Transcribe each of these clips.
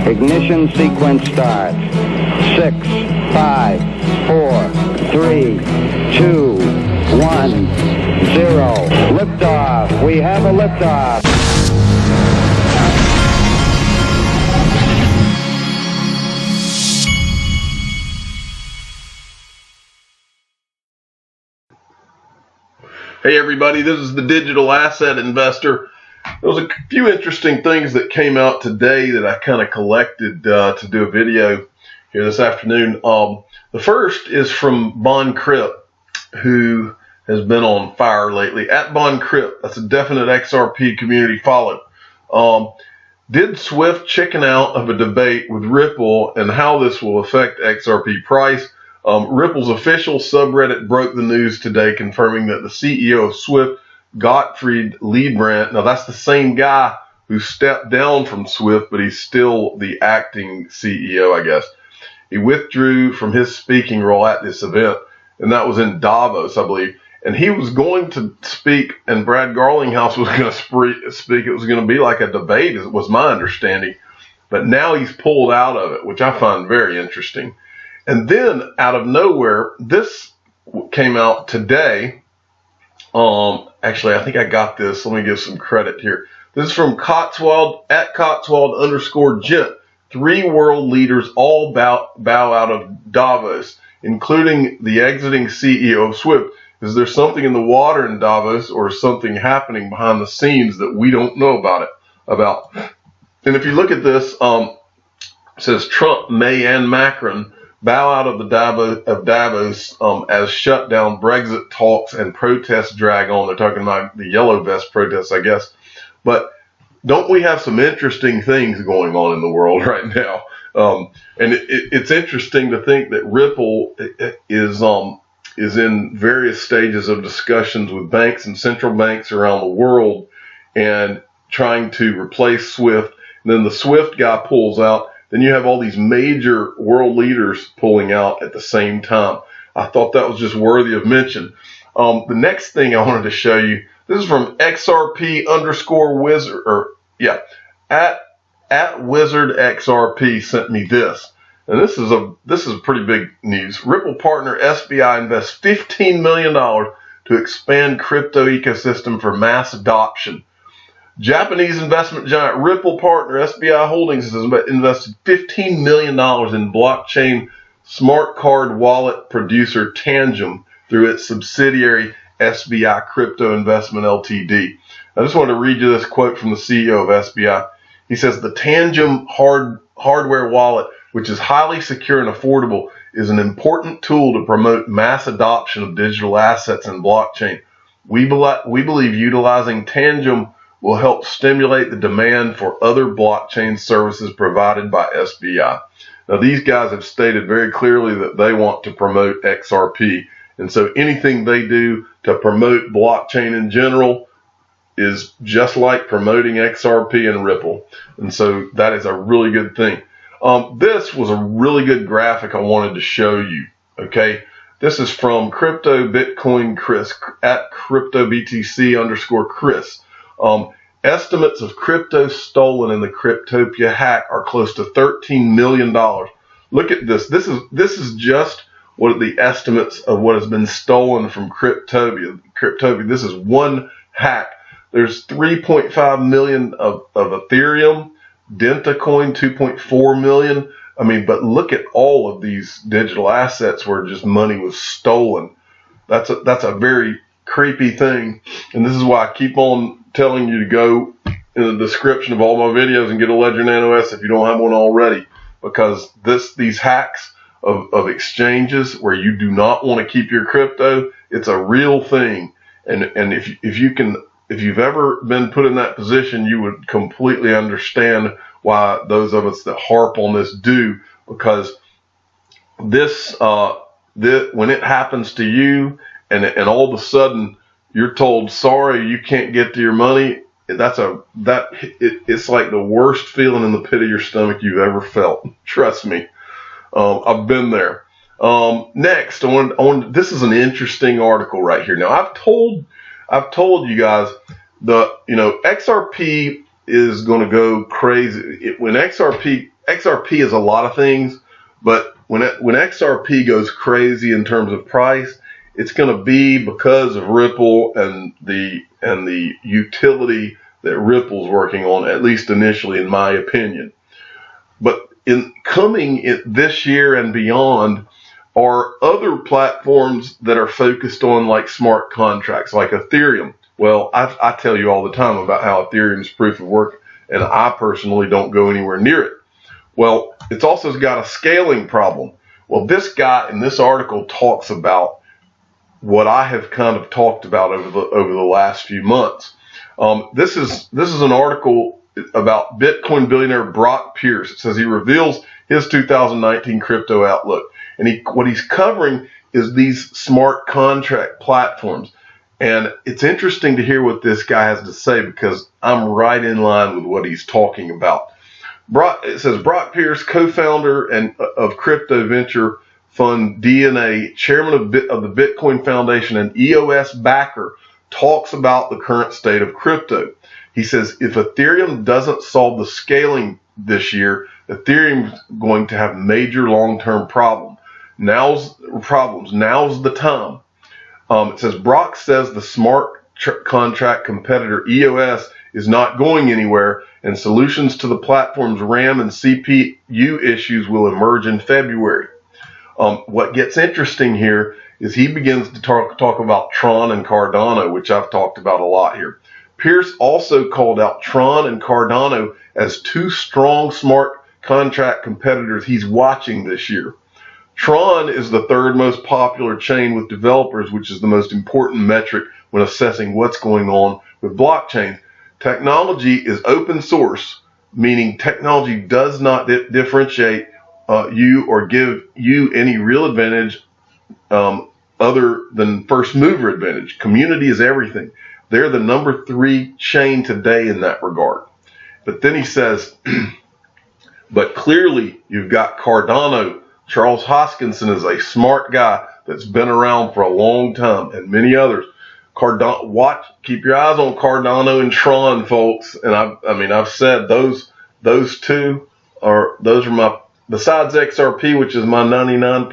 Ignition sequence starts. 6, 5, 4, 3, 2, 1, 0. Liftoff. We have a liftoff. Hey everybody, this is the Digital Asset Investor. There was a few interesting things that came out today that I kind of collected to do a video here this afternoon. The first is from BondCrypt, who has been on fire lately. At BondCrypt, that's a definite XRP community follow. Did Swift chicken out of a debate with Ripple and how this will affect XRP price? Ripple's official subreddit broke the news today, confirming that the CEO of Swift, Gottfried Leibrandt, now that's the same guy who stepped down from Swift, but he's still the acting CEO, I guess. He withdrew from his speaking role at this event, and that was in Davos, I believe. And he was going to speak, and Brad Garlinghouse was going to speak. It was going to be like a debate, as was my understanding. But now he's pulled out of it, which I find very interesting. And then, out of nowhere, this came out today. Actually, I think I got this. Let me give some credit here. This is from Cotswold, at Cotswold_gent. 3 world leaders all bow out of Davos, including the exiting CEO of Swift. Is there something in the water in Davos, or something happening behind the scenes that we don't know about? And if you look at this, it says Trump, May, and Macron bow out of Davos as shut down Brexit talks and protests drag on. They're talking about the yellow vest protests, I guess. But don't we have some interesting things going on in the world right now? And it's interesting to think that Ripple is in various stages of discussions with banks and central banks around the world and trying to replace Swift. And then the Swift guy pulls out. Then you have all these major world leaders pulling out at the same time. I thought that was just worthy of mention. The next thing I wanted to show you, this is from XRP_wizard, at Wizard XRP sent me this. And this is pretty big news. Ripple partner SBI invests $15 million to expand crypto ecosystem for mass adoption. Japanese investment giant Ripple partner SBI Holdings has invested $15 million in blockchain smart card wallet producer Tangem through its subsidiary SBI Crypto Investment Ltd. I just wanted to read you this quote from the CEO of SBI. He says, the Tangem hardware wallet, which is highly secure and affordable, is an important tool to promote mass adoption of digital assets and blockchain. We believe utilizing Tangem will help stimulate the demand for other blockchain services provided by SBI. Now, these guys have stated very clearly that they want to promote XRP. And so anything they do to promote blockchain in general is just like promoting XRP and Ripple. And so that is a really good thing. This was a really good graphic I wanted to show you. Okay. This is from Crypto Bitcoin Chris at CryptoBTC_Chris. Estimates of crypto stolen in the Cryptopia hack are close to $13 million. Look at this. This is just what the estimates of what has been stolen from Cryptopia. This is one hack. There's 3.5 million of Ethereum, Dentacoin 2.4 million. I mean, but look at all of these digital assets where just money was stolen. That's a very creepy thing, and this is why I keep on telling you to go in the description of all my videos and get a Ledger Nano S if you don't have one already, because these hacks of exchanges where you do not want to keep your crypto, it's a real thing, and if you've ever been put in that position, you would completely understand why those of us that harp on this do, because this when it happens to you and all of a sudden you're told, sorry, you can't get to your money, it's like the worst feeling in the pit of your stomach you've ever felt. Trust me. I've been there. Next, this is an interesting article right here. Now, I've told you guys XRP is going to go crazy. When XRP XRP is a lot of things, but when XRP goes crazy in terms of price, it's going to be because of Ripple and the utility that Ripple's working on, at least initially, in my opinion. But in coming this year and beyond are other platforms that are focused on like smart contracts, like Ethereum. Well, I tell you all the time about how Ethereum's proof of work, and I personally don't go anywhere near it. Well, it's also got a scaling problem. Well, this guy in this article talks about what I have kind of talked about over the last few months. This is an article about Bitcoin billionaire Brock Pierce. It says he reveals his 2019 crypto outlook, and what he's covering is these smart contract platforms. And it's interesting to hear what this guy has to say, because I'm right in line with what he's talking about. It says Brock Pierce, co-founder of crypto venture fund DNA, chairman of the Bitcoin Foundation, and EOS backer, talks about the current state of crypto. He says if Ethereum doesn't solve the scaling this year, Ethereum's going to have major long-term problems. Now's the time. It says Brock says the smart contract competitor EOS is not going anywhere, and solutions to the platform's RAM and CPU issues will emerge in February. What gets interesting here is he begins to talk about Tron and Cardano, which I've talked about a lot here. Pierce also called out Tron and Cardano as two strong smart contract competitors he's watching this year. Tron is the third most popular chain with developers, which is the most important metric when assessing what's going on with blockchains. Technology is open source, meaning technology does not differentiate you or give you any real advantage other than first mover advantage. Community is everything. They're the number 3 chain today in that regard. But then he says, but clearly you've got Cardano. Charles Hoskinson is a smart guy that's been around for a long time, and many others. Keep your eyes on Cardano and Tron, folks. And I've said those two are my, besides XRP, which is my 99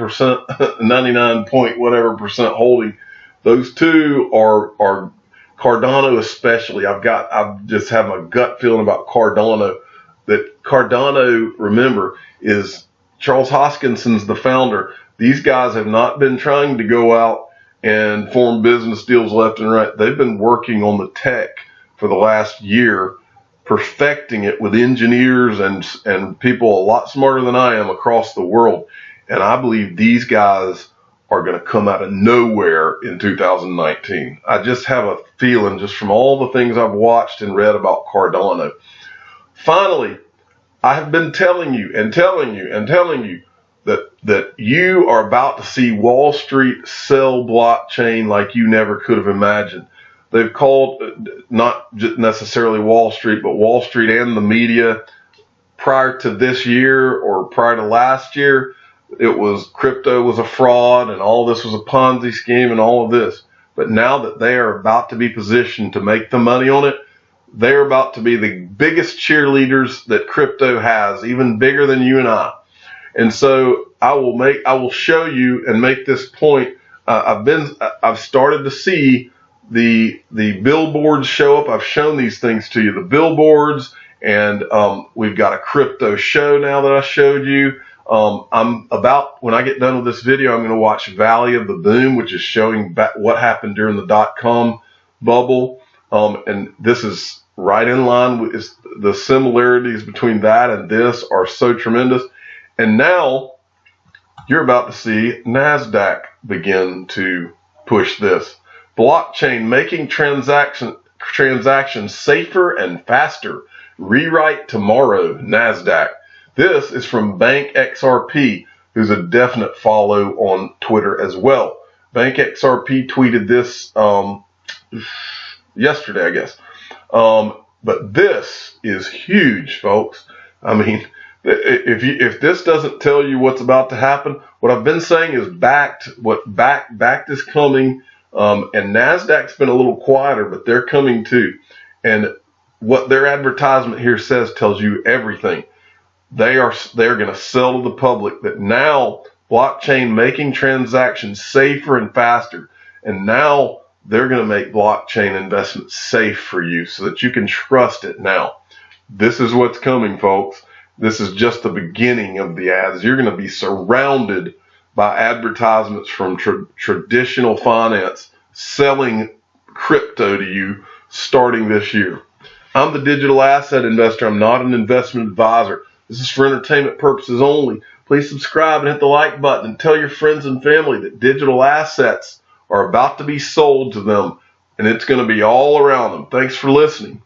point whatever percent holding. Those two are Cardano especially. I just have my gut feeling about Cardano. That Cardano, remember, is Charles Hoskinson's the founder. These guys have not been trying to go out and form business deals left and right. They've been working on the tech for the last year, perfecting it with engineers and people a lot smarter than I am across the world. And I believe these guys are going to come out of nowhere in 2019. I just have a feeling, just from all the things I've watched and read about Cardano. Finally, I have been telling you that you are about to see Wall Street sell blockchain like you never could have imagined. They've called, not necessarily Wall Street, but Wall Street and the media prior to this year or prior to last year, it was crypto was a fraud and all this was a Ponzi scheme and all of this. But now that they are about to be positioned to make the money on it, they're about to be the biggest cheerleaders that crypto has, even bigger than you and I. And so I will show you and make this point. I've started to see the billboards show up. I've shown these things to you, the billboards, and we've got a crypto show now that I showed you. When I get done with this video, I'm going to watch Valley of the Boom, which is showing what happened during the .com bubble. And this is right in line with the similarities between that and this are so tremendous. And now you're about to see NASDAQ begin to push this. Blockchain making transactions safer and faster. Rewrite tomorrow, NASDAQ. This is from Bank XRP, who's a definite follow on Twitter as well. Bank XRP tweeted this yesterday, I guess. But this is huge, folks. I mean, if this doesn't tell you what's about to happen, what I've been saying is backed is coming, and NASDAQ's been a little quieter, but they're coming too. And what their advertisement here says tells you everything. they're going to sell to the public that now blockchain making transactions safer and faster, and now they're going to make blockchain investments safe for you so that you can trust it now. This is what's coming, folks. This is just the beginning of the ads. You're going to be surrounded by advertisements from traditional finance selling crypto to you starting this year. I'm the digital asset investor. I'm not an investment advisor. This is for entertainment purposes only. Please subscribe and hit the like button and tell your friends and family that digital assets are about to be sold to them, and it's going to be all around them. Thanks for listening.